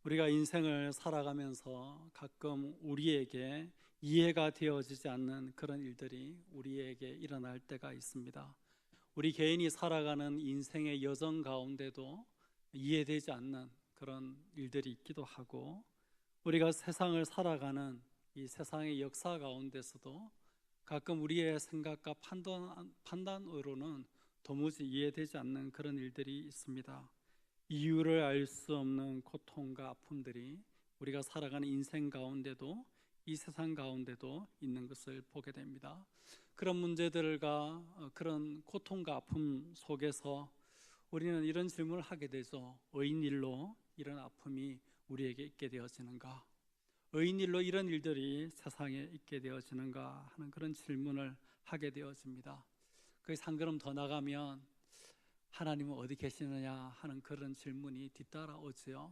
우리가 인생을 살아가면서 가끔 우리에게 이해가 되어지지 않는 그런 일들이 우리에게 일어날 때가 있습니다. 우리 개인이 살아가는 인생의 여정 가운데도 이해되지 않는 그런 일들이 있기도 하고, 우리가 세상을 살아가는 이 세상의 역사 가운데서도 가끔 우리의 생각과 판단으로는 도무지 이해되지 않는 그런 일들이 있습니다. 이유를 알 수 없는 고통과 아픔들이 우리가 살아가는 인생 가운데도, 이 세상 가운데도 있는 것을 보게 됩니다. 그런 문제들과 그런 고통과 아픔 속에서 우리는 이런 질문을 하게 되죠. 의인일로 이런 아픔이 우리에게 있게 되어지는가? 의인일로 이런 일들이 세상에 있게 되어지는가 하는 그런 질문을 하게 되어집니다. 거기서 한 걸음 더 나가면 하나님은 어디 계시느냐 하는 그런 질문이 뒤따라오지요.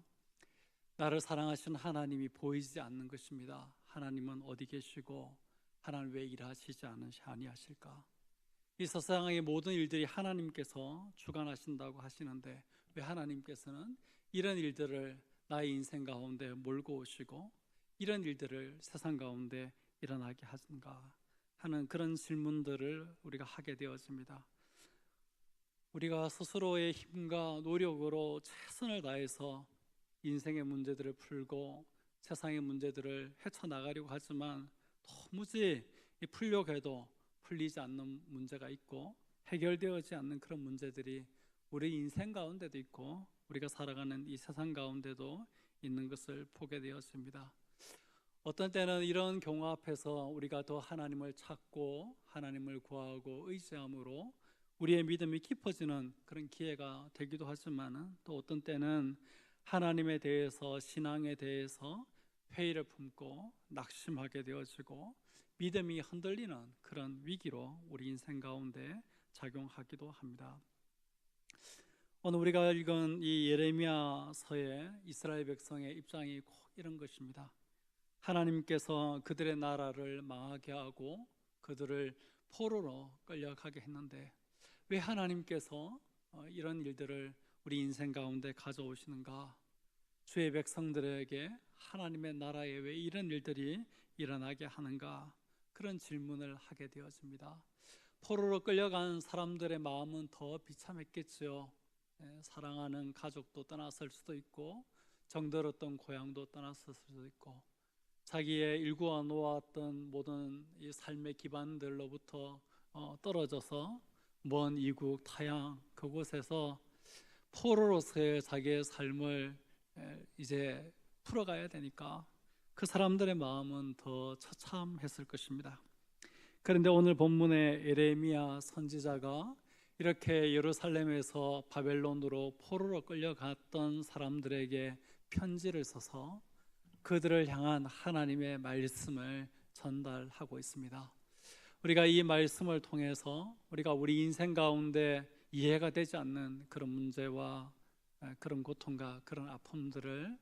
나를 사랑하시는 하나님이 보이지 않는 것입니다. 하나님은 어디 계시고 하나님 왜 일하시지 아니하실까? 이 세상의 모든 일들이 하나님께서 주관하신다고 하시는데 왜 하나님께서는 이런 일들을 나의 인생 가운데 몰고 오시고 이런 일들을 세상 가운데 일어나게 하신가 하는 그런 질문들을 우리가 하게 되어집니다. 우리가 스스로의 힘과 노력으로 최선을 다해서 인생의 문제들을 풀고 세상의 문제들을 헤쳐나가려고 하지만 도무지 풀려고 해도 풀리지 않는 문제가 있고 해결되어지지 않는 그런 문제들이 우리 인생 가운데도 있고 우리가 살아가는 이 세상 가운데도 있는 것을 보게 되었습니다. 어떤 때는 이런 경우 앞에서 우리가 더 하나님을 찾고 하나님을 구하고 의지함으로 우리의 믿음이 깊어지는 그런 기회가 되기도 하지만 또 어떤 때는 하나님에 대해서, 신앙에 대해서 회의를 품고 낙심하게 되어지고 믿음이 흔들리는 그런 위기로 우리 인생 가운데 작용하기도 합니다. 오늘 우리가 읽은 이 예레미야서의 이스라엘 백성의 입장이 꼭 이런 것입니다. 하나님께서 그들의 나라를 망하게 하고 그들을 포로로 끌려가게 했는데 왜 하나님께서 이런 일들을 우리 인생 가운데 가져오시는가? 주의 백성들에게 하나님의 나라에 왜 이런 일들이 일어나게 하는가? 그런 질문을 하게 되어집니다. 포로로 끌려간 사람들의 마음은 더 비참했겠죠. 사랑하는 가족도 떠났을 수도 있고 정들었던 고향도 떠났을 수도 있고 자기의 일구어 놓았던 모든 이 삶의 기반들로부터 떨어져서 먼 이국 타양 그곳에서 포로로서의 자기의 삶을 이제 풀어가야 되니까 그 사람들의 마음은 더 처참했을 것입니다. 그런데 오늘 본문의 예레미야 선지자가 이렇게 예루살렘에서 바벨론으로 포로로 끌려갔던 사람들에게 편지를 써서 그들을 향한 하나님의 말씀을 전달하고 있습니다. 우리가 이 말씀을 통해서 우리가 우리 인생 가운데 이해가 되지 않는 그런 문제와 그런 고통과 그런 아픔들을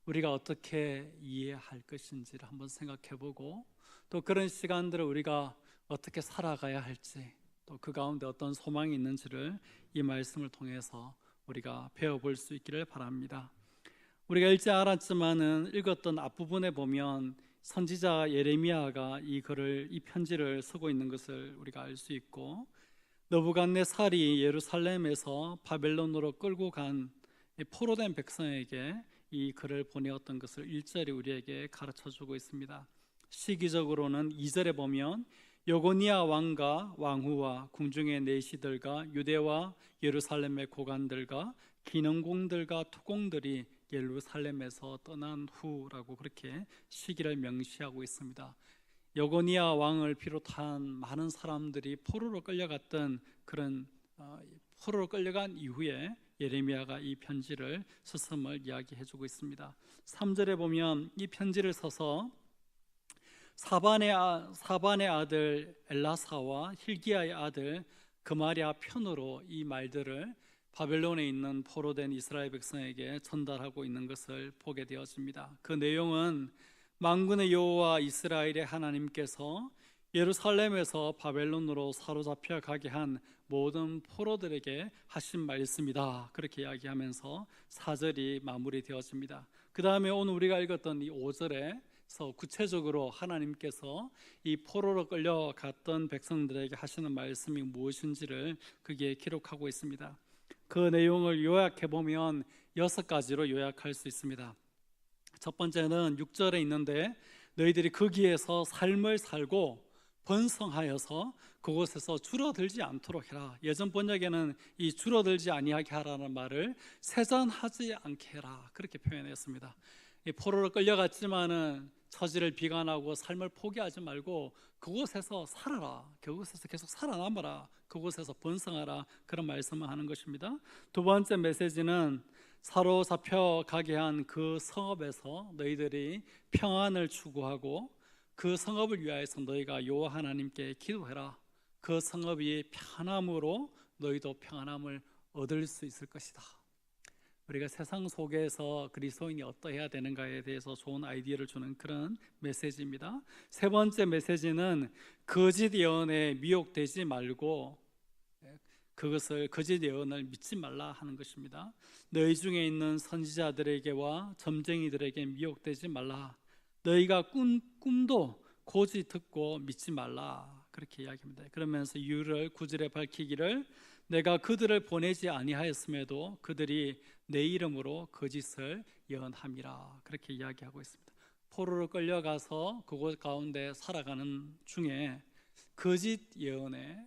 우리가 어떻게 이해할 것인지를 한번 생각해 보고 또 그런 시간들을 우리가 어떻게 살아가야 할지 또 그 가운데 어떤 소망이 있는지를 이 말씀을 통해서 우리가 배워볼 수 있기를 바랍니다. 우리가 읽지 않았지만은 읽었던 앞부분에 보면 선지자 예레미야가 이 글을, 이 편지를 쓰고 있는 것을 우리가 알 수 있고 느부갓네살이 예루살렘에서 바벨론으로 끌고 간 포로된 백성에게 이 글을 보내었던 것을 1절이 우리에게 가르쳐주고 있습니다. 시기적으로는 2절에 보면 여고니아 왕과 왕후와 궁중의 내시들과 유대와 예루살렘의 고관들과 기능공들과 토공들이 예루살렘에서 떠난 후라고 그렇게 시기를 명시하고 있습니다. 여고니아 왕을 비롯한 많은 사람들이 포로로 끌려갔던 그런 포로로 끌려간 이후에 예레미야가 이 편지를 썼음을 이야기해주고 있습니다. 3절에 보면 이 편지를 써서 사반의 아들 엘라사와 힐기야의 아들 그마랴 편으로 이 말들을 바벨론에 있는 포로된 이스라엘 백성에게 전달하고 있는 것을 보게 되었습니다. 그 내용은 만군의 여호와 이스라엘의 하나님께서 예루살렘에서 바벨론으로 사로잡혀 가게 한 모든 포로들에게 하신 말씀이다. 그렇게 이야기하면서 4절이 마무리되어집니다. 그 다음에 오늘 우리가 읽었던 이 5절에서 구체적으로 하나님께서 이 포로로 끌려갔던 백성들에게 하시는 말씀이 무엇인지를 거기에 기록하고 있습니다. 그 내용을 요약해 보면 6가지로 요약할 수 있습니다. 첫 번째는 6절에 있는데, 너희들이 거기에서 삶을 살고 번성하여서 그곳에서 줄어들지 않도록 해라. 예전 번역에는 이 줄어들지 아니하게 하라는 말을 세잔하지 않게 해라, 그렇게 표현했습니다. 이 포로로 끌려갔지만은 처지를 비관하고 삶을 포기하지 말고 그곳에서 살아라, 그곳에서 계속 살아남아라, 그곳에서 번성하라, 그런 말씀을 하는 것입니다. 두 번째 메시지는 사로잡혀 가게 한 그 성읍에서 너희들이 평안을 추구하고 그 성읍을 위하여서 너희가 여호와 하나님께 기도해라. 그 성읍이 평안함으로 너희도 평안함을 얻을 수 있을 것이다. 우리가 세상 속에서 그리스도인이 어떠해야 되는가에 대해서 좋은 아이디어를 주는 그런 메시지입니다. 세 번째 메시지는 거짓 예언에 미혹되지 말고 그것을 거짓 예언을 믿지 말라 하는 것입니다. 너희 중에 있는 선지자들에게와 점쟁이들에게 미혹되지 말라. 너희가 꿈도 고지 듣고 믿지 말라, 그렇게 이야기합니다. 그러면서 이유를 9절에 밝히기를 내가 그들을 보내지 아니하였음에도 그들이 내 이름으로 거짓을 예언함이라, 그렇게 이야기하고 있습니다. 포로로 끌려가서 그곳 가운데 살아가는 중에 거짓 예언에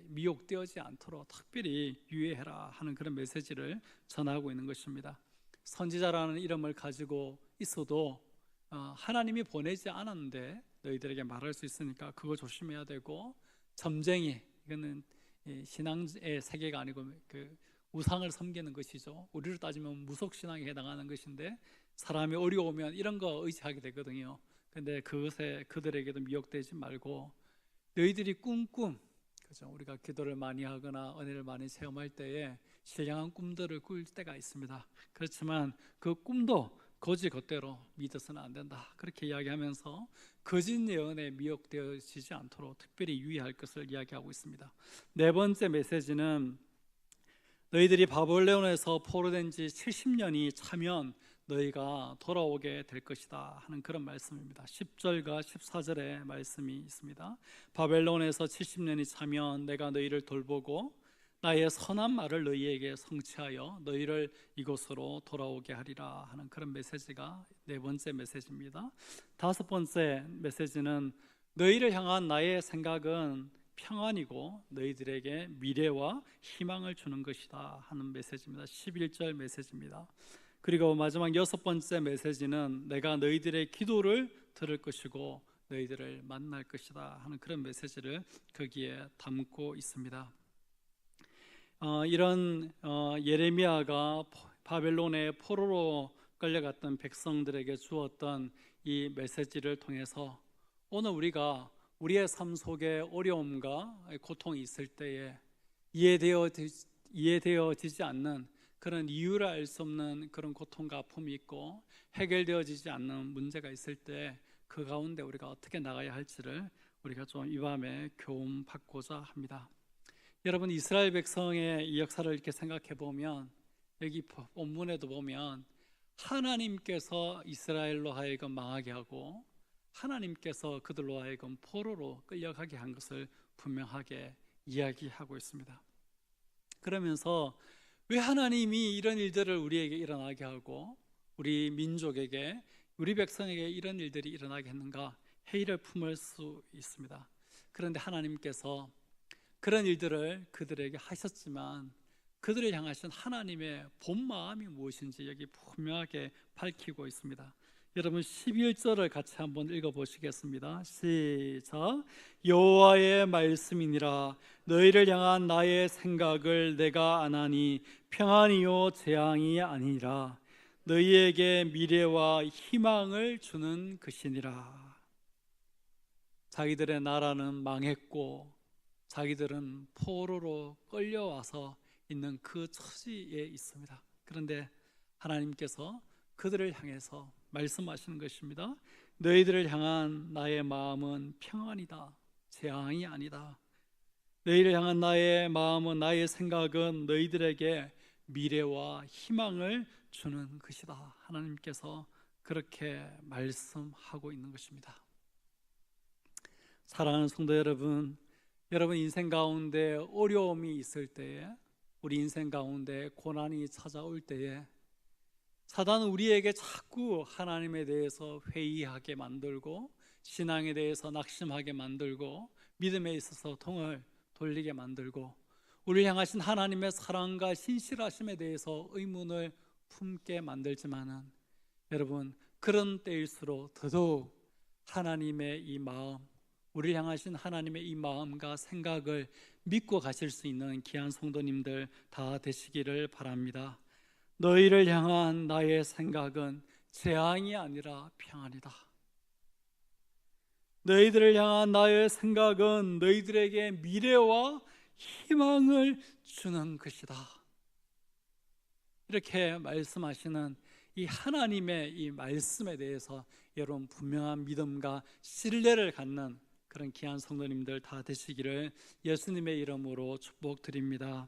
미혹되지 않도록 특별히 유의해라 하는 그런 메시지를 전하고 있는 것입니다. 선지자라는 이름을 가지고 있어도 하나님이 보내지 않았는데 너희들에게 말할 수 있으니까 그거 조심해야 되고, 점쟁이, 이거는 신앙의 세계가 아니고 그 우상을 섬기는 것이죠. 우리로 따지면 무속신앙에 해당하는 것인데 사람이 어려우면 이런 거 의지하게 되거든요. 근데 그것에 그들에게도 미혹되지 말고 너희들이 그죠? 우리가 기도를 많이 하거나 은혜를 많이 체험할 때에 신령한 꿈들을 꿀 때가 있습니다. 그렇지만 그 꿈도 거짓 것대로 믿어서는 안 된다, 그렇게 이야기하면서 거짓 예언에 미혹되어지지 않도록 특별히 유의할 것을 이야기하고 있습니다. 네 번째 메시지는 너희들이 바벨론에서 포로된 지 70년이 차면 너희가 돌아오게 될 것이다 하는 그런 말씀입니다. 10절과 14절의 말씀이 있습니다. 바벨론에서 70년이 차면 내가 너희를 돌보고 나의 선한 말을 너희에게 성취하여 너희를 이곳으로 돌아오게 하리라 하는 그런 메시지가 네 번째 메시지입니다. 다섯 번째 메시지는 너희를 향한 나의 생각은 평안이고 너희들에게 미래와 희망을 주는 것이다 하는 메시지입니다. 11절 메시지입니다. 그리고 마지막 여섯 번째 메시지는 내가 너희들의 기도를 들을 것이고 너희들을 만날 것이다 하는 그런 메시지를 거기에 담고 있습니다. 이런 예레미야가 바벨론의 포로로 끌려갔던 백성들에게 주었던 이 메시지를 통해서 오늘 우리가 우리의 삶 속에 어려움과 고통이 있을 때에 이해되어지지 않는 그런 이유를 알 수 없는 그런 고통과 아픔이 있고 해결되어지지 않는 문제가 있을 때 그 가운데 우리가 어떻게 나가야 할지를 우리가 좀 이 밤에 교훈 받고자 합니다. 여러분, 이스라엘 백성의 이 역사를 이렇게 생각해 보면 여기 본문에도 보면 하나님께서 이스라엘로 하여금 망하게 하고 하나님께서 그들로 하여금 포로로 끌려가게 한 것을 분명하게 이야기하고 있습니다. 그러면서 왜 하나님이 이런 일들을 우리에게 일어나게 하고 우리 민족에게, 우리 백성에게 이런 일들이 일어나게 했는가 회의를 품을 수 있습니다. 그런데 하나님께서 그런 일들을 그들에게 하셨지만 그들을 향하신 하나님의 본 마음이 무엇인지 여기 분명하게 밝히고 있습니다. 여러분 11절을 같이 한번 읽어보시겠습니다. 시작. 여호와의 말씀이니라 너희를 향한 나의 생각을 내가 아나니 평안이요 재앙이 아니라 너희에게 미래와 희망을 주는 것이니라. 자기들의 나라는 망했고 자기들은 포로로 끌려와서 있는 그 처지에 있습니다. 그런데 하나님께서 그들을 향해서 말씀하시는 것입니다. 너희들을 향한 나의 마음은 평안이다, 재앙이 아니다. 너희를 향한 나의 마음은, 나의 생각은 너희들에게 미래와 희망을 주는 것이다. 하나님께서 그렇게 말씀하고 있는 것입니다. 사랑하는 성도 여러분, 여러분 인생 가운데 어려움이 있을 때에, 우리 인생 가운데 고난이 찾아올 때에 사단은 우리에게 자꾸 하나님에 대해서 회의하게 만들고, 신앙에 대해서 낙심하게 만들고, 믿음에 있어서 등을 돌리게 만들고, 우리를 향하신 하나님의 사랑과 신실하심에 대해서 의문을 품게 만들지만은, 여러분 그런 때일수록 더더욱 하나님의 이 마음, 우리를 향하신 하나님의 이 마음과 생각을 믿고 가실 수 있는 귀한 성도님들 다 되시기를 바랍니다. 너희를 향한 나의 생각은 재앙이 아니라 평안이다. 너희들을 향한 나의 생각은 너희들에게 미래와 희망을 주는 것이다. 이렇게 말씀하시는 이 하나님의 이 말씀에 대해서 여러분 분명한 믿음과 신뢰를 갖는 그런 귀한 성도님들 다 되시기를 예수님의 이름으로 축복드립니다.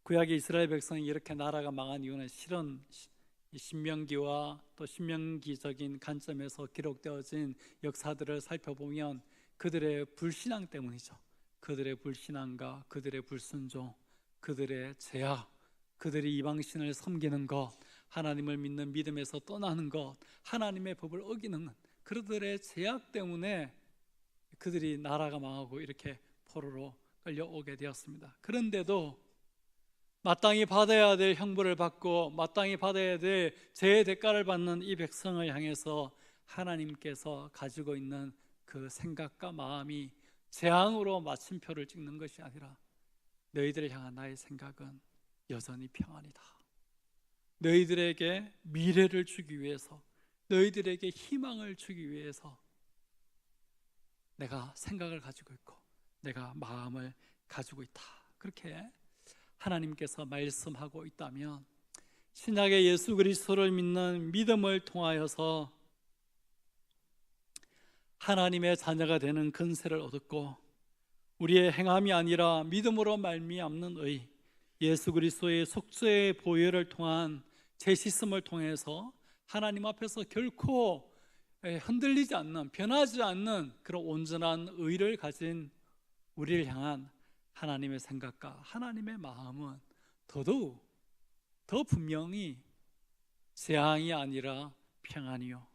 구약의 이스라엘 백성이 이렇게 나라가 망한 이유는 실은 신명기와 또 신명기적인 관점에서 기록되어진 역사들을 살펴보면 그들의 불신앙 때문이죠. 그들의 불신앙과 그들의 불순종, 그들의 죄악, 그들이 이방신을 섬기는 것, 하나님을 믿는 믿음에서 떠나는 것, 하나님의 법을 어기는 그들의 죄악 때문에 그들이 나라가 망하고 이렇게 포로로 끌려오게 되었습니다. 그런데도 마땅히 받아야 될 형벌을 받고 마땅히 받아야 될 죄의 대가를 받는 이 백성을 향해서 하나님께서 가지고 있는 그 생각과 마음이 재앙으로 마침표를 찍는 것이 아니라, 너희들을 향한 나의 생각은 여전히 평안이다. 너희들에게 미래를 주기 위해서, 너희들에게 희망을 주기 위해서 내가 생각을 가지고 있고 내가 마음을 가지고 있다. 그렇게 하나님께서 말씀하고 있다면, 신약의 예수 그리스도를 믿는 믿음을 통하여서 하나님의 자녀가 되는 근세를 얻었고, 우리의 행함이 아니라 믿음으로 말미암는 의, 예수 그리스도의 속죄의 보혈을 통한 제시씀을 통해서 하나님 앞에서 결코 흔들리지 않는, 변하지 않는 그런 온전한 의를 가진 우리를 향한 하나님의 생각과 하나님의 마음은 더더욱 더 분명히 재앙이 아니라 평안이요,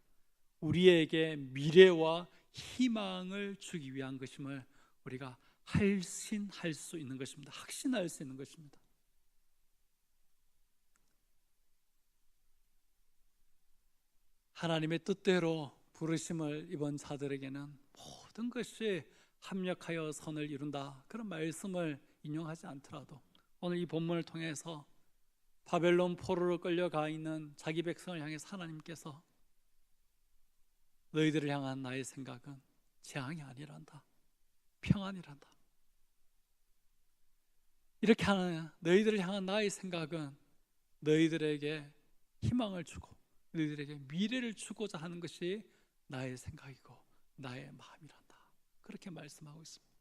우리에게 미래와 희망을 주기 위한 것임을 우리가 확신할 수 있는 것입니다. 확신할 수 있는 것입니다. 하나님의 뜻대로 부르심을 입은 자들에게는 모든 것이 합력하여 선을 이룬다, 그런 말씀을 인용하지 않더라도 오늘 이 본문을 통해서 바벨론 포로로 끌려가 있는 자기 백성을 향해서 하나님께서 너희들을 향한 나의 생각은 재앙이 아니란다, 평안이란다. 이렇게 하는 너희들을 향한 나의 생각은 너희들에게 희망을 주고 너희들에게 미래를 주고자 하는 것이 나의 생각이고 나의 마음이란다, 그렇게 말씀하고 있습니다.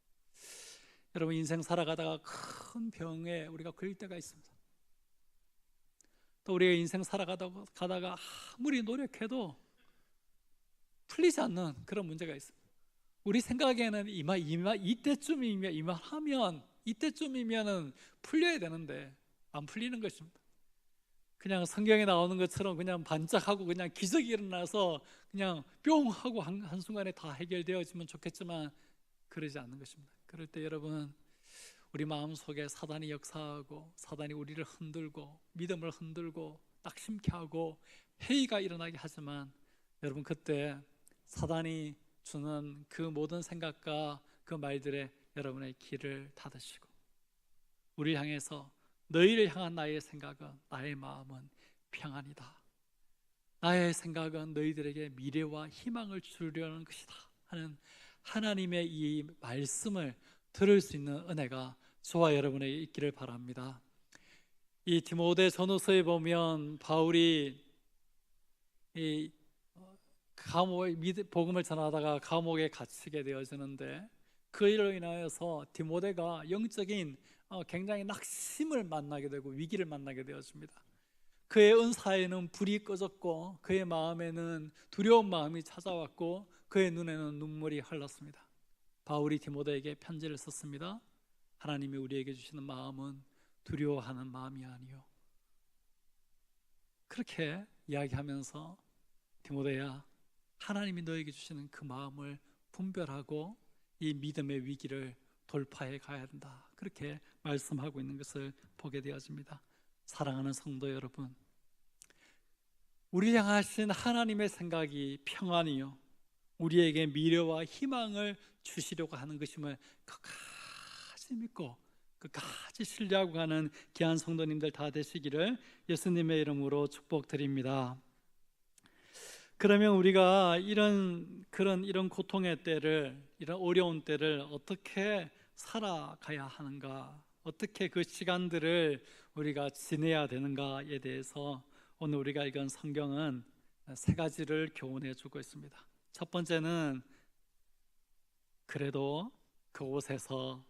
여러분 인생 살아가다가 큰 병에 우리가 걸릴 때가 있습니다. 또 우리가 인생 살아가다가 아무리 노력해도 풀리지 않는 그런 문제가 있습니다. 우리 생각에는 이때쯤이면 풀려야 되는데 안 풀리는 것입니다. 그냥 성경에 나오는 것처럼 그냥 반짝하고 그냥 기적이 일어나서 그냥 뿅 하고 한순간에 다 해결되어지면 좋겠지만 그러지 않는 것입니다. 그럴 때 여러분, 우리 마음속에 사단이 역사하고 사단이 우리를 흔들고 믿음을 흔들고 낙심케 하고 회의가 일어나게 하지만, 여러분 그때 사단이 주는 그 모든 생각과 그 말들에 여러분의 귀를 닫으시고, 우리를 향해서 너희를 향한 나의 생각은, 나의 마음은 평안이다, 나의 생각은 너희들에게 미래와 희망을 주려는 것이다 하는 하나님의 이 말씀을 들을 수 있는 은혜가 저와 여러분에게 있기를 바랍니다. 이 디모데 전후서에 보면 바울이 이 복음을 전하다가 감옥에 갇히게 되어지는데, 그 일로 인하여서 디모데가 영적인 굉장히 낙심을 만나게 되고 위기를 만나게 되었습니다. 그의 은사에는 불이 꺼졌고 그의 마음에는 두려운 마음이 찾아왔고 그의 눈에는 눈물이 흘렀습니다. 바울이 디모데에게 편지를 썼습니다. 하나님이 우리에게 주시는 마음은 두려워하는 마음이 아니요, 그렇게 이야기하면서 디모데야, 하나님이 너에게 주시는 그 마음을 분별하고 이 믿음의 위기를 돌파해 가야 한다, 그렇게 말씀하고 있는 것을 보게 되어집니다. 사랑하는 성도 여러분, 우리 향하신 하나님의 생각이 평안이요 우리에게 미래와 희망을 주시려고 하는 것임을 끝까지 믿고 끝까지 신뢰하고 가는 귀한 성도님들 다 되시기를 예수님의 이름으로 축복드립니다. 그러면 우리가 이런 고통의 때를, 이런 어려운 때를 어떻게 살아가야 하는가, 어떻게 그 시간들을 우리가 지내야 되는가에 대해서 오늘 우리가 읽은 성경은 세 가지를 교훈해 주고 있습니다. 첫 번째는 그래도 그곳에서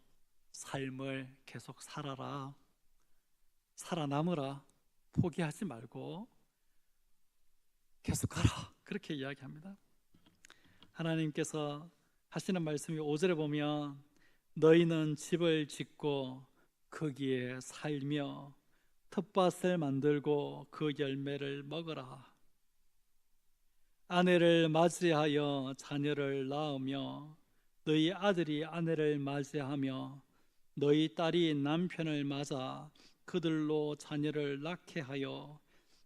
삶을 계속 살아라, 살아남으라, 포기하지 말고 계속 가라, 그렇게 이야기합니다. 하나님께서 하시는 말씀이 5절에 보면 너희는 집을 짓고 거기에 살며 텃밭을 만들고 그 열매를 먹어라. 아내를 맞이하여 자녀를 낳으며 너희 아들이 아내를 맞이하며 너희 딸이 남편을 맞아 그들로 자녀를 낳게 하여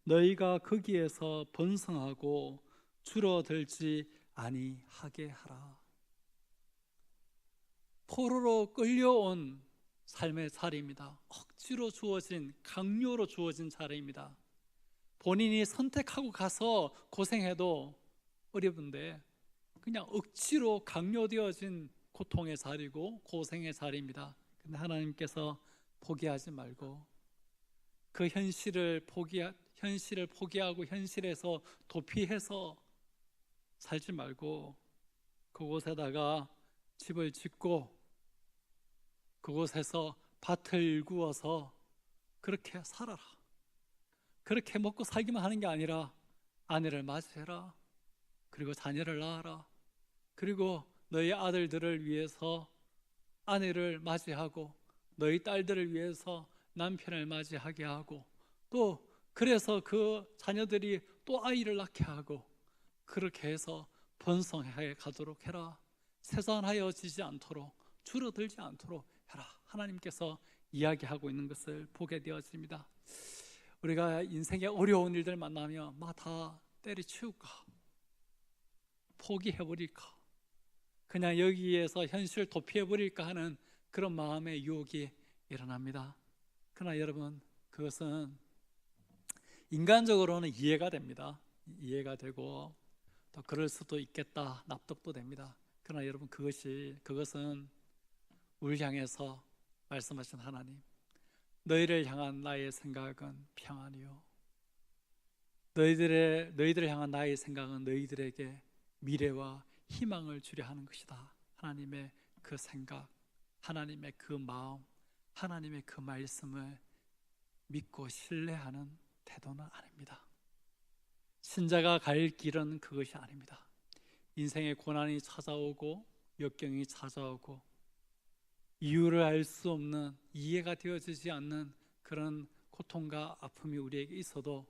너희가 거기에서 번성하고 줄어들지 아니하게 하라. 포로로 끌려온 삶의 자리입니다. 억지로 주어진, 강요로 주어진 자리입니다. 본인이 선택하고 가서 고생해도 어려운데 그냥 억지로 강요되어진 고통의 자리고 고생의 자리입니다. 근데 하나님께서 포기하지 말고 그 현실을 포기하고 현실에서 도피해서 살지 말고 그곳에다가 집을 짓고 그곳에서 밭을 일구어서 그렇게 살아라. 그렇게 먹고 살기만 하는 게 아니라 아내를 맞이해라. 그리고 자녀를 낳아라. 그리고 너희 아들들을 위해서 아내를 맞이하고 너희 딸들을 위해서 남편을 맞이하게 하고 또 그래서 그 자녀들이 또 아이를 낳게 하고 그렇게 해서 번성해 가도록 해라. 쇠산하여지지 않도록, 줄어들지 않도록 해라. 하나님께서 이야기하고 있는 것을 보게 되어집니다. 우리가 인생의 어려운 일들 만나면 막 다 때려치울까, 포기해버릴까, 그냥 여기에서 현실 도피해버릴까 하는 그런 마음의 유혹이 일어납니다. 그러나 여러분, 그것은 인간적으로는 이해가 됩니다. 이해가 되고 또 그럴 수도 있겠다, 납득도 됩니다. 그러나 여러분, 그것은 우리 향해서 말씀하신 하나님, 너희를 향한 나의 생각은 평안이요 너희들을 향한 나의 생각은 너희들에게 미래와 희망을 주려 하는 것이다. 하나님의 그 생각, 하나님의 그 마음, 하나님의 그 말씀을 믿고 신뢰하는 태도는 아닙니다. 신자가 갈 길은 그것이 아닙니다. 인생의 고난이 찾아오고 역경이 찾아오고 이유를 알 수 없는, 이해가 되어지지 않는 그런 고통과 아픔이 우리에게 있어도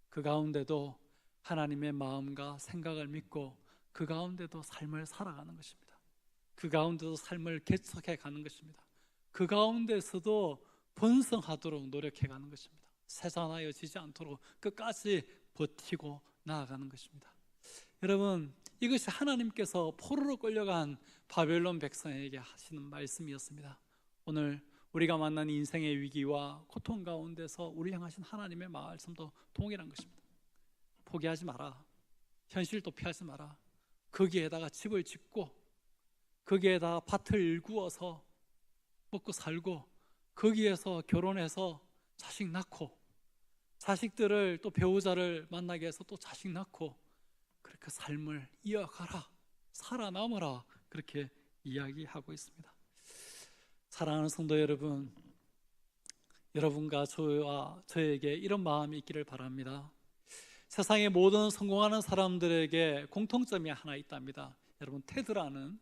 그 가운데도 하나님의 마음과 생각을 믿고 그 가운데도 삶을 살아가는 것입니다. 그 가운데도 삶을 개척해 가는 것입니다. 그 가운데서도 번성하도록 노력해 가는 것입니다. 쇠산하여지지 않도록 끝까지 버티고 나아가는 것입니다. 여러분, 이것이 하나님께서 포로로 끌려간 바벨론 백성에게 하시는 말씀이었습니다. 오늘 우리가 만난 인생의 위기와 고통 가운데서 우리 향하신 하나님의 말씀도 동일한 것입니다. 포기하지 마라. 현실 도피하지 마라. 거기에다가 집을 짓고 거기에다가 밭을 일구어서 먹고 살고 거기에서 결혼해서 자식 낳고 자식들을 또 배우자를 만나게 해서 또 자식 낳고 그렇게 삶을 이어가라, 살아남으라, 그렇게 이야기하고 있습니다. 사랑하는 성도 여러분, 여러분과 저에게 이런 마음이 있기를 바랍니다. 세상의 모든 성공하는 사람들에게 공통점이 하나 있답니다. 여러분, 테드라는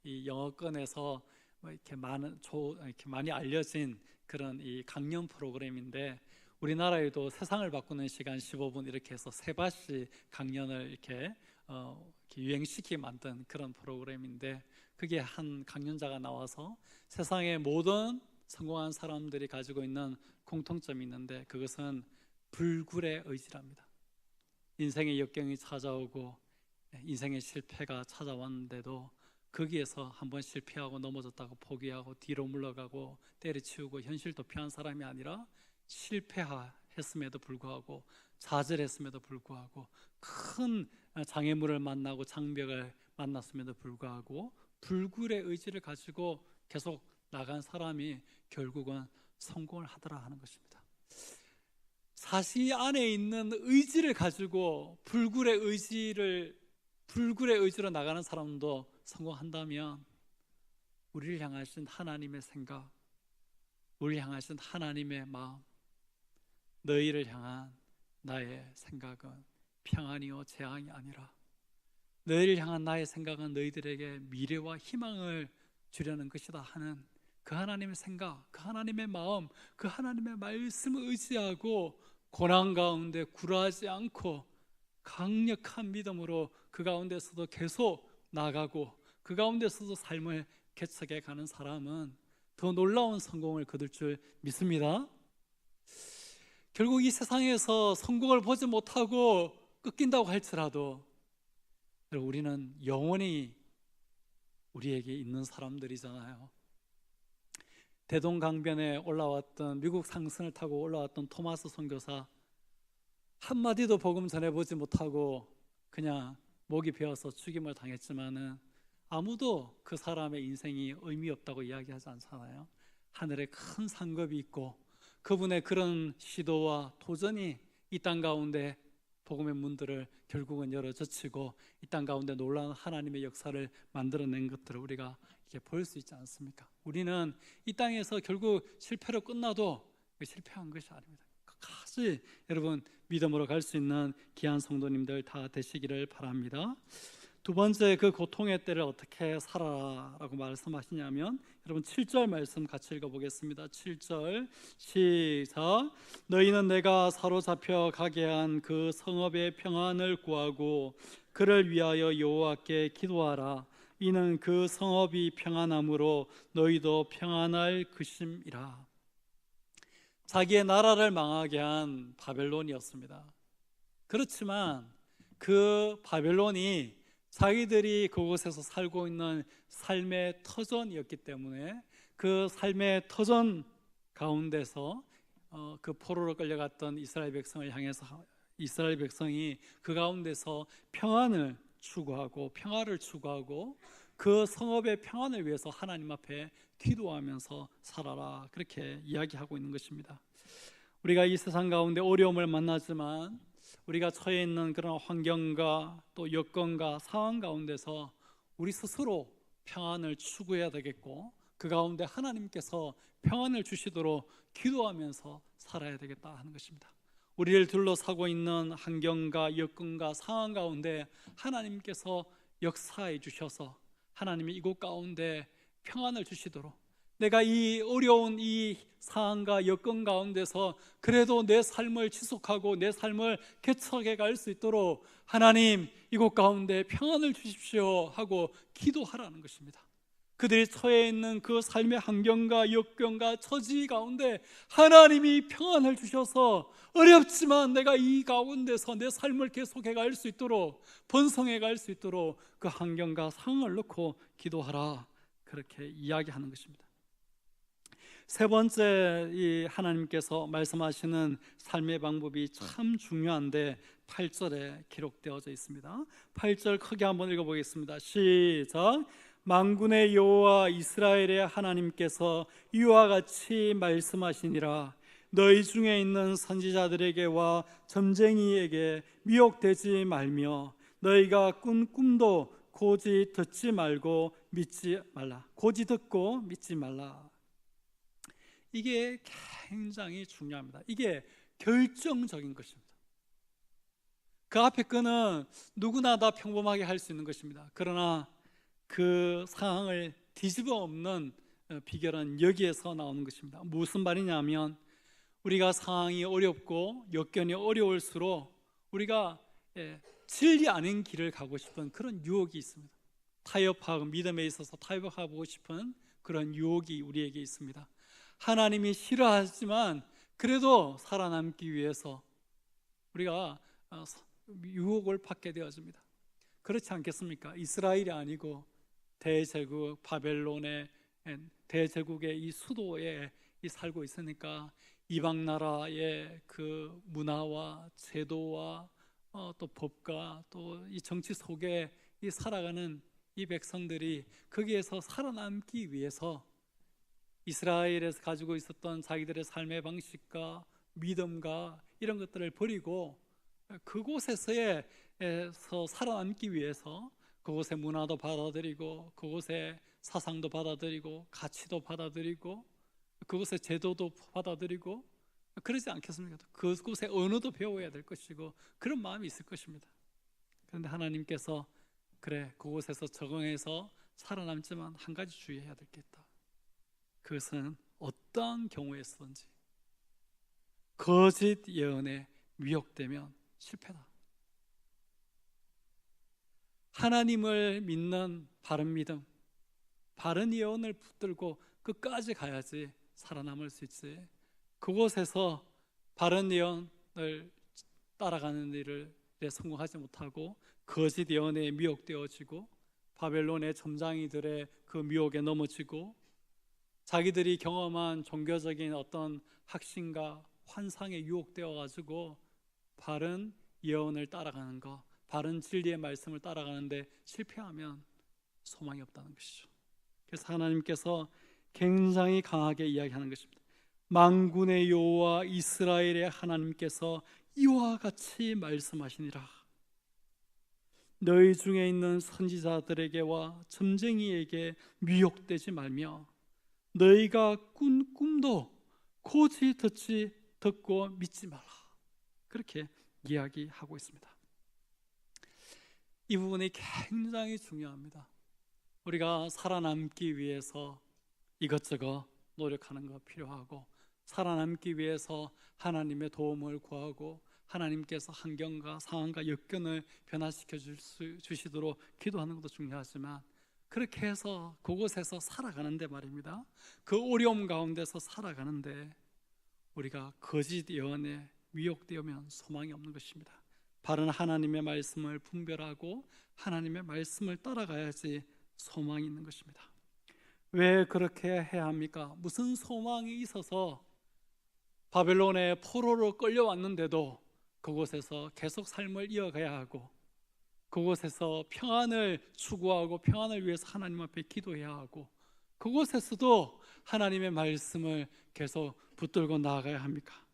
이 영어권에서 이렇게 많이 알려진 그런 이 강연 프로그램인데, 우리나라에도 세상을 바꾸는 시간 15분 이렇게 해서 3번씩 강연을 이렇게 유행시키게 만든 그런 프로그램인데, 그게 한 강연자가 나와서 세상의 모든 성공한 사람들이 가지고 있는 공통점이 있는데, 그것은 불굴의 의지랍니다. 인생의 역경이 찾아오고 인생의 실패가 찾아왔는데도 거기에서 한번 실패하고 넘어졌다고 포기하고 뒤로 물러가고 때려치우고 현실 도피한 사람이 아니라, 실패했음에도 불구하고 좌절했음에도 불구하고 큰 장애물을 만나고 장벽을 만났음에도 불구하고 불굴의 의지를 가지고 계속 나간 사람이 결국은 성공을 하더라 하는 것입니다. 자신 안에 있는 의지를 가지고 불굴의 의지로 나가는 사람도 성공한다면, 우리를 향하신 하나님의 생각, 우리를 향하신 하나님의 마음, 너희를 향한 나의 생각은 평안이요 재앙이 아니라, 너희를 향한 나의 생각은 너희들에게 미래와 희망을 주려는 것이다 하는 그 하나님의 생각, 그 하나님의 마음, 그 하나님의 말씀을 의지하고 고난 가운데 굴하지 않고 강력한 믿음으로 그 가운데서도 계속 나가고 그 가운데서도 삶을 개척해 가는 사람은 더 놀라운 성공을 거둘 줄 믿습니다. 결국 이 세상에서 성공을 보지 못하고 꺾인다고 할지라도, 우리는 영원히 우리에게 있는 사람들이잖아요. 대동강변에 올라왔던, 미국 상선을 타고 올라왔던 토마스 선교사, 한마디도 복음 전해보지 못하고 그냥 목이 베어서 죽임을 당했지만은 아무도 그 사람의 인생이 의미 없다고 이야기하지 않잖아요. 하늘에 큰 상급이 있고 그분의 그런 시도와 도전이 이 땅 가운데 복음의 문들을 결국은 열어젖히고 이 땅 가운데 놀라운 하나님의 역사를 만들어낸 것들을 우리가 이렇게 볼 수 있지 않습니까? 우리는 이 땅에서 결국 실패로 끝나도 실패한 것이 아닙니다. 끝까지 여러분 믿음으로 갈 수 있는 귀한 성도님들 다 되시기를 바랍니다. 두 번째, 그 고통의 때를 어떻게 살아라고 말씀하시냐면, 여러분 7절 말씀 같이 읽어보겠습니다. 7절 시작. 너희는 내가 사로잡혀 가게 한 그 성읍의 평안을 구하고 그를 위하여 여호와께 기도하라. 이는 그 성읍이 평안함으로 너희도 평안할 것임이라. 자기의 나라를 망하게 한 바벨론이었습니다. 그렇지만 그 바벨론이 자기들이 그곳에서 살고 있는 삶의 터전이었기 때문에 그 삶의 터전 가운데서 그 포로로 끌려갔던 이스라엘 백성을 향해서 이스라엘 백성이 그 가운데서 평안을 추구하고 평화를 추구하고 그 성읍의 평안을 위해서 하나님 앞에 기도하면서 살아라, 그렇게 이야기하고 있는 것입니다. 우리가 이 세상 가운데 어려움을 만나지만 우리가 처해 있는 그런 환경과 또 여건과 상황 가운데서 우리 스스로 평안을 추구해야 되겠고, 그 가운데 하나님께서 평안을 주시도록 기도하면서 살아야 되겠다 하는 것입니다. 우리를 둘러싸고 있는 환경과 여건과 상황 가운데 하나님께서 역사해 주셔서 하나님이 이곳 가운데 평안을 주시도록, 내가 이 어려운 이 상황과 여건 가운데서 그래도 내 삶을 지속하고 내 삶을 개척해 갈 수 있도록 하나님 이곳 가운데 평안을 주십시오 하고 기도하라는 것입니다. 그들이 처해 있는 그 삶의 환경과 여건과 처지 가운데 하나님이 평안을 주셔서 어렵지만 내가 이 가운데서 내 삶을 계속해 갈 수 있도록, 번성해 갈 수 있도록 그 환경과 상황을 놓고 기도하라, 그렇게 이야기하는 것입니다. 세 번째, 이 하나님께서 말씀하시는 삶의 방법이 참 중요한데 8절에 기록되어져 있습니다. 8절 크게 한번 읽어보겠습니다. 시작. 만군의 여호와 이스라엘의 하나님께서 이와 같이 말씀하시니라. 너희 중에 있는 선지자들에게와 점쟁이에게 미혹되지 말며 너희가 꾼 꿈도 고지 듣지 말고 믿지 말라. 고지 듣고 믿지 말라. 이게 굉장히 중요합니다. 이게 결정적인 것입니다. 그 앞에 거는 누구나 다 평범하게 할 수 있는 것입니다. 그러나 그 상황을 뒤집어 엎는 비결은 여기에서 나오는 것입니다. 무슨 말이냐면 우리가 상황이 어렵고 여건이 어려울수록 우리가 진리 아닌 길을 가고 싶은 그런 유혹이 있습니다. 타협하고 믿음에 있어서 타협하고 싶은 그런 유혹이 우리에게 있습니다. 하나님이 싫어하지만 그래도 살아남기 위해서 우리가 유혹을 받게 되어집니다. 그렇지 않겠습니까? 이스라엘이 아니고 대제국 바벨론의 대제국의 이 수도에 살고 있으니까 이방 나라의 그 문화와 제도와 또 법과 또 이 정치 속에 이 살아가는 이 백성들이 거기에서 살아남기 위해서 이스라엘에서 가지고 있었던 자기들의 삶의 방식과 믿음과 이런 것들을 버리고 그곳에서 살아남기 위해서 그곳의 문화도 받아들이고 그곳의 사상도 받아들이고 가치도 받아들이고 그곳의 제도도 받아들이고 그러지 않겠습니까? 그곳의 언어도 배워야 될 것이고 그런 마음이 있을 것입니다. 그런데 하나님께서 그래 그곳에서 적응해서 살아남지만 한 가지 주의해야 될 게 있다. 그것은 어떠한 경우에서든지 거짓 예언에 미혹되면 실패다. 하나님을 믿는 바른 믿음, 바른 예언을 붙들고 끝까지 가야지 살아남을 수 있지. 그곳에서 바른 예언을 따라가는 일을 성공하지 못하고 거짓 예언에 미혹되어지고 바벨론의 점장이들의 그 미혹에 넘어지고 자기들이 경험한 종교적인 어떤 확신과 환상에 유혹되어 가지고 바른 예언을 따라가는 것, 바른 진리의 말씀을 따라가는데 실패하면 소망이 없다는 것이죠. 그래서 하나님께서 굉장히 강하게 이야기하는 것입니다. 만군의 여호와 이스라엘의 하나님께서 이와 같이 말씀하시니라. 너희 중에 있는 선지자들에게와 점쟁이에게 미혹되지 말며 너희가 꾼 꿈도 고지 듣고 믿지 마라. 그렇게 이야기하고 있습니다. 이 부분이 굉장히 중요합니다. 우리가 살아남기 위해서 이것저것 노력하는 거 필요하고 살아남기 위해서 하나님의 도움을 구하고 하나님께서 환경과 상황과 여건을 변화시켜 주시도록 기도하는 것도 중요하지만 그렇게 해서 그곳에서 살아가는데 말입니다. 그 어려움 가운데서 살아가는데 우리가 거짓 예언에 미혹되면 소망이 없는 것입니다. 바른 하나님의 말씀을 분별하고 하나님의 말씀을 따라가야지 소망이 있는 것입니다. 왜 그렇게 해야 합니까? 무슨 소망이 있어서 바벨론의 포로로 끌려왔는데도 그곳에서 계속 삶을 이어가야 하고 그곳에서 평안을 추구하고 평안을 위해서 하나님 앞에 기도해야 하고 그곳에서도 하나님의 말씀을 계속 붙들고 나아가야 합니까?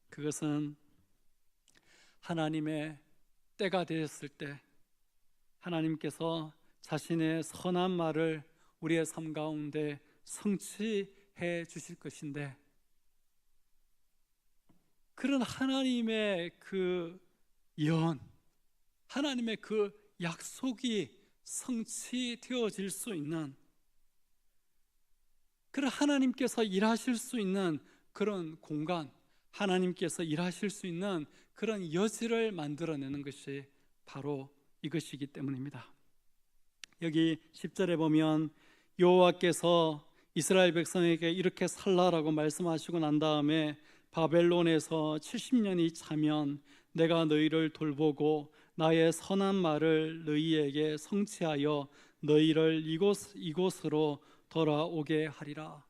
그것은 하나님의 때가 되었을 때 하나님께서 자신의 선한 말을 우리의 삶 가운데 성취해 주실 것인데 그런 하나님의 그 예언, 하나님의 그 약속이 성취되어질 수 있는 그런 하나님께서 일하실 수 있는 그런 공간, 하나님께서 일하실 수 있는 그런 여지를 만들어내는 것이 바로 이것이기 때문입니다. 여기 10절에 보면 여호와께서 이스라엘 백성에게 이렇게 살라라고 말씀하시고 난 다음에 바벨론에서 70년이 차면 내가 너희를 돌보고 나의 선한 말을 너희에게 성취하여 너희를 이곳으로 돌아오게 하리라.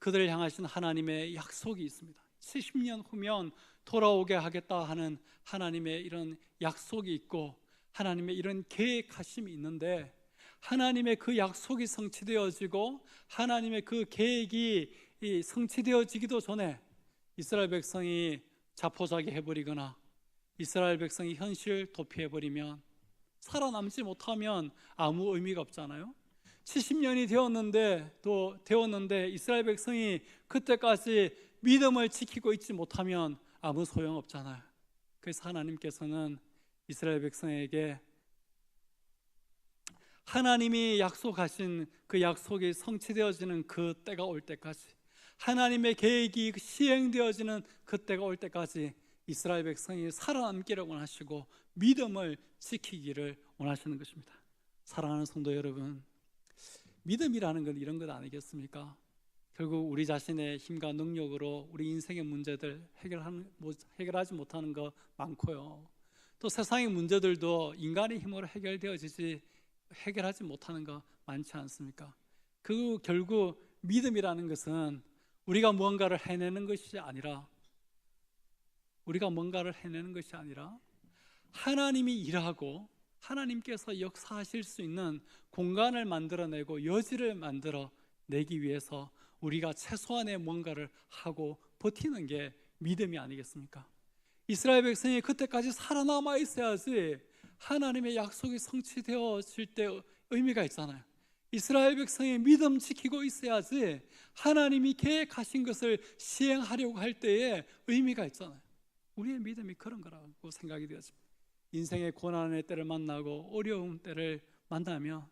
그들을 향하신 하나님의 약속이 있습니다. 70년 후면 돌아오게 하겠다 하는 하나님의 이런 약속이 있고 하나님의 이런 계획하심이 있는데 하나님의 그 약속이 성취되어지고 하나님의 그 계획이 성취되어지기도 전에 이스라엘 백성이 자포자기 해버리거나 이스라엘 백성이 현실 도피해버리면 살아남지 못하면 아무 의미가 없잖아요. 70년이 되었는데 이스라엘 백성이 그때까지 믿음을 지키고 있지 못하면 아무 소용없잖아요. 그래서 하나님께서는 이스라엘 백성에게 하나님이 약속하신 그 약속이 성취되어지는 그 때가 올 때까지, 하나님의 계획이 시행되어지는 그 때가 올 때까지 이스라엘 백성이 살아남기를 원하시고 믿음을 지키기를 원하시는 것입니다. 사랑하는 성도 여러분, 믿음이라는 건 이런 것 아니겠습니까? 결국 우리 자신의 힘과 능력으로 우리 인생의 문제들 해결하지 못하는 거 많고요. 또 세상의 문제들도 인간의 힘으로 해결하지 못하는 거 많지 않습니까? 그 결국 믿음이라는 것은 우리가 뭔가를 해내는 것이 아니라 하나님이 일하고 하나님께서 역사하실 수 있는 공간을 만들어내고 여지를 만들어내기 위해서 우리가 최소한의 뭔가를 하고 버티는 게 믿음이 아니겠습니까? 이스라엘 백성이 그때까지 살아남아 있어야지 하나님의 약속이 성취되어질 때 의미가 있잖아요. 이스라엘 백성이 믿음 지키고 있어야지 하나님이 계획하신 것을 시행하려고 할 때에 의미가 있잖아요. 우리의 믿음이 그런 거라고 생각이 되었습니다. 인생의 고난의 때를 만나고 어려운 때를 만나면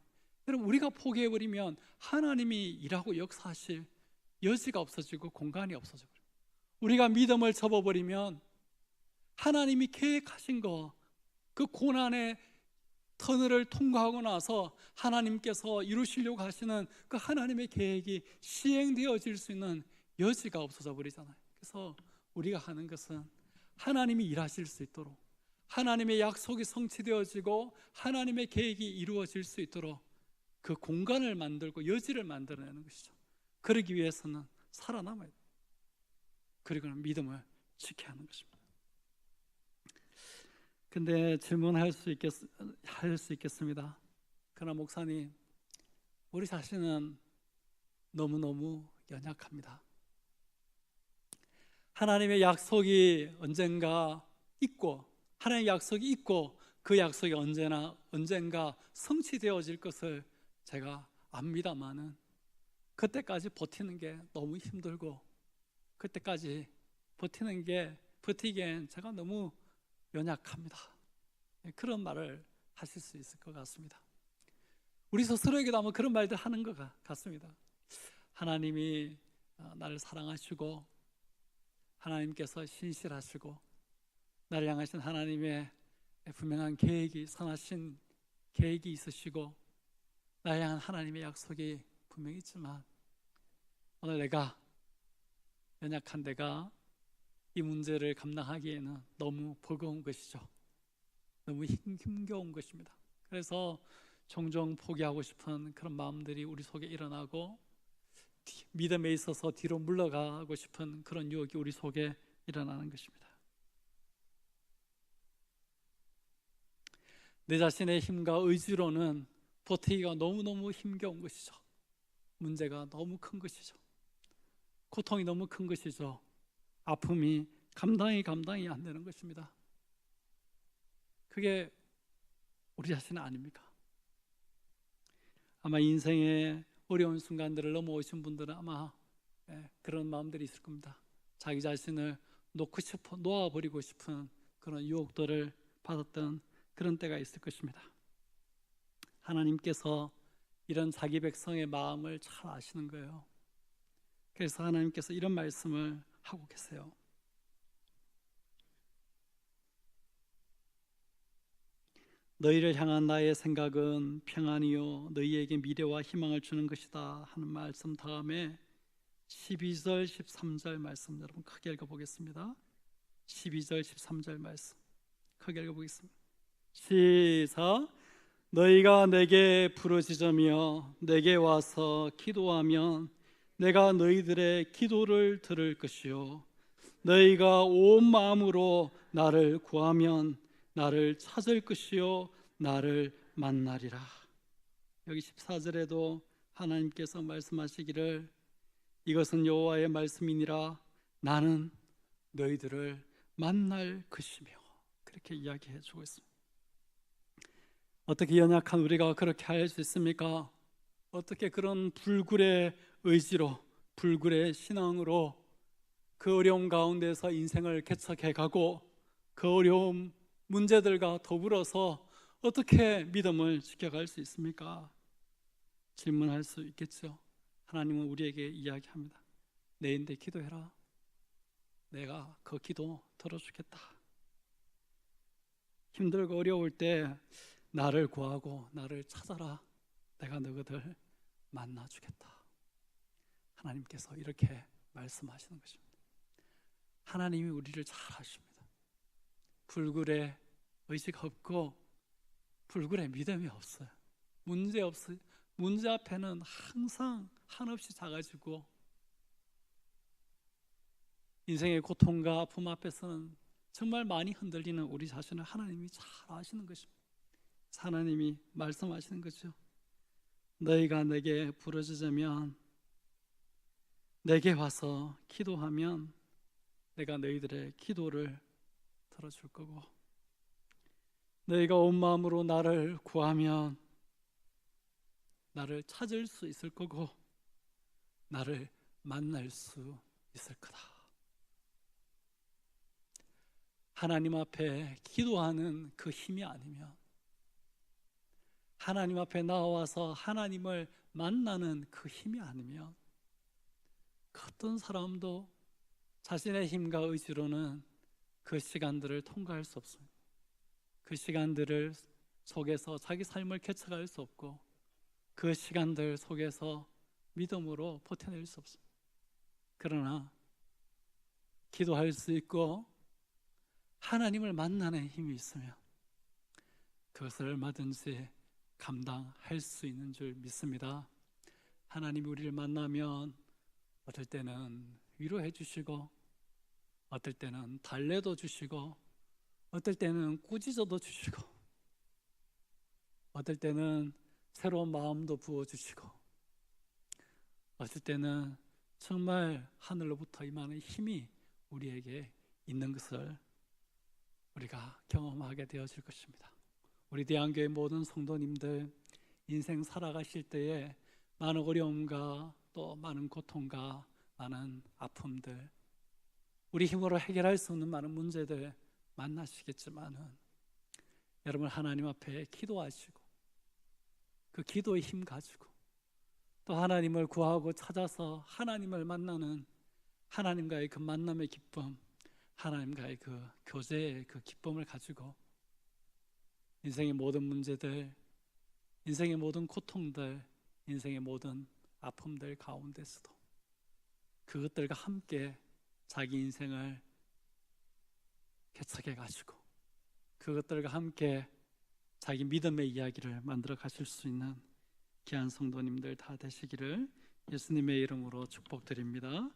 여러분, 우리가 포기해버리면 하나님이 일하고 역사하실 여지가 없어지고 공간이 없어져요. 우리가 믿음을 접어버리면 하나님이 계획하신 거, 그 고난의 터널을 통과하고 나서 하나님께서 이루시려고 하시는 그 하나님의 계획이 시행되어질 수 있는 여지가 없어져 버리잖아요. 그래서 우리가 하는 것은 하나님이 일하실 수 있도록, 하나님의 약속이 성취되어지고 하나님의 계획이 이루어질 수 있도록 그 공간을 만들고 여지를 만들어내는 것이죠. 그러기 위해서는 살아남아야 돼요. 그리고는 믿음을 지켜야 하는 것입니다. 근데 질문할 수 있겠습니다. 그러나 목사님, 우리 자신은 너무너무 연약합니다. 하나님의 약속이 언젠가 있고, 하나님의 약속이 있고 그 약속이 언젠가 성취되어질 것을 제가 압니다마는 그때까지 버티는 게 너무 힘들고, 그때까지 버티기엔 제가 너무 연약합니다. 그런 말을 하실 수 있을 것 같습니다. 우리 스스로에게도 아마 그런 말들 하는 것 같습니다. 하나님이 나를 사랑하시고 하나님께서 신실하시고 나를 향하신 하나님의 분명한 계획이, 선하신 계획이 있으시고 나를 향한 하나님의 약속이 분명히 있지만 오늘 연약한 내가 이 문제를 감당하기에는 너무 버거운 것이죠. 너무 힘겨운 것입니다. 그래서 종종 포기하고 싶은 그런 마음들이 우리 속에 일어나고 믿음에 있어서 뒤로 물러가고 싶은 그런 유혹이 우리 속에 일어나는 것입니다. 내 자신의 힘과 의지로는 버티기가 너무너무 힘겨운 것이죠. 문제가 너무 큰 것이죠. 고통이 너무 큰 것이죠. 아픔이 감당이 안 되는 것입니다. 그게 우리 자신은 아닙니까? 아마 인생의 어려운 순간들을 넘어오신 분들은 아마 그런 마음들이 있을 겁니다. 자기 자신을 놓아버리고 싶은 그런 유혹들을 받았던 그런 때가 있을 것입니다. 하나님께서 이런 자기 백성의 마음을 잘 아시는 거예요. 그래서 하나님께서 이런 말씀을 하고 계세요. 너희를 향한 나의 생각은 평안이요 너희에게 미래와 희망을 주는 것이다 하는 말씀 다음에 12절 13절 말씀 여러분 크게 읽어보겠습니다. 12절 13절 말씀 크게 읽어보겠습니다. 시작. 너희가 내게 부르짖으며 내게 와서 기도하면 내가 너희들의 기도를 들을 것이요 너희가 온 마음으로 나를 구하면 나를 찾을 것이요 나를 만나리라. 여기 14절에도 하나님께서 말씀하시기를 이것은 여호와의 말씀이니라 나는 너희들을 만날 것이며 그렇게 이야기해 주고 있습니다. 어떻게 연약한 우리가 그렇게 할 수 있습니까? 어떻게 그런 불굴의 의지로, 불굴의 신앙으로 그 어려움 가운데서 인생을 개척해 가고 그 어려움 문제들과 더불어서 어떻게 믿음을 지켜갈 수 있습니까? 질문할 수 있겠죠. 하나님은 우리에게 이야기합니다. 내인데 기도해라. 내가 그 기도 들어주겠다. 힘들고 어려울 때 나를 구하고 나를 찾아라. 내가 너희들 만나주겠다. 하나님께서 이렇게 말씀하시는 것입니다. 하나님이 우리를 잘 아십니다. 불굴의 의지가 없고 불굴의 믿음이 없어요. 문제 없어요. 문제 앞에는 항상 한없이 작아지고 인생의 고통과 아픔 앞에서는 정말 많이 흔들리는 우리 자신을 하나님이 잘 아시는 것입니다. 하나님이 말씀하시는 거죠. 너희가 내게 부르짖으면, 내게 와서 기도하면 내가 너희들의 기도를 들어줄 거고, 너희가 온 마음으로 나를 구하면 나를 찾을 수 있을 거고 나를 만날 수 있을 거다. 하나님 앞에 기도하는 그 힘이 아니면, 하나님 앞에 나와서 하나님을 만나는 그 힘이 아니면 그 어떤 사람도 자신의 힘과 의지로는 그 시간들을 통과할 수 없습니다. 그 시간들을 속에서 자기 삶을 개척할 수 없고 그 시간들 속에서 믿음으로 버텨낼 수 없습니다. 그러나 기도할 수 있고 하나님을 만나는 힘이 있으면 그것을 얼마든지 감당할 수 있는 줄 믿습니다. 하나님이 우리를 만나면 어떨 때는 위로해 주시고, 어떨 때는 달래도 주시고, 어떨 때는 꾸짖어도 주시고, 어떨 때는 새로운 마음도 부어주시고, 어떨 때는 정말 하늘로부터 임하는 힘이 우리에게 있는 것을 우리가 경험하게 되어질 것입니다. 우리 대한교회 모든 성도님들 인생 살아가실 때에 많은 어려움과 또 많은 고통과 많은 아픔들, 우리 힘으로 해결할 수 없는 많은 문제들 만나시겠지만은 여러분 하나님 앞에 기도하시고 그 기도의 힘 가지고 또 하나님을 구하고 찾아서 하나님을 만나는 하나님과의 그 만남의 기쁨, 하나님과의 그 교제의 그 기쁨을 가지고 인생의 모든 문제들, 인생의 모든 고통들, 인생의 모든 아픔들 가운데서도 그것들과 함께 자기 인생을 개척해 가지고 그것들과 함께 자기 믿음의 이야기를 만들어 가실 수 있는 귀한 성도님들 다 되시기를 예수님의 이름으로 축복드립니다.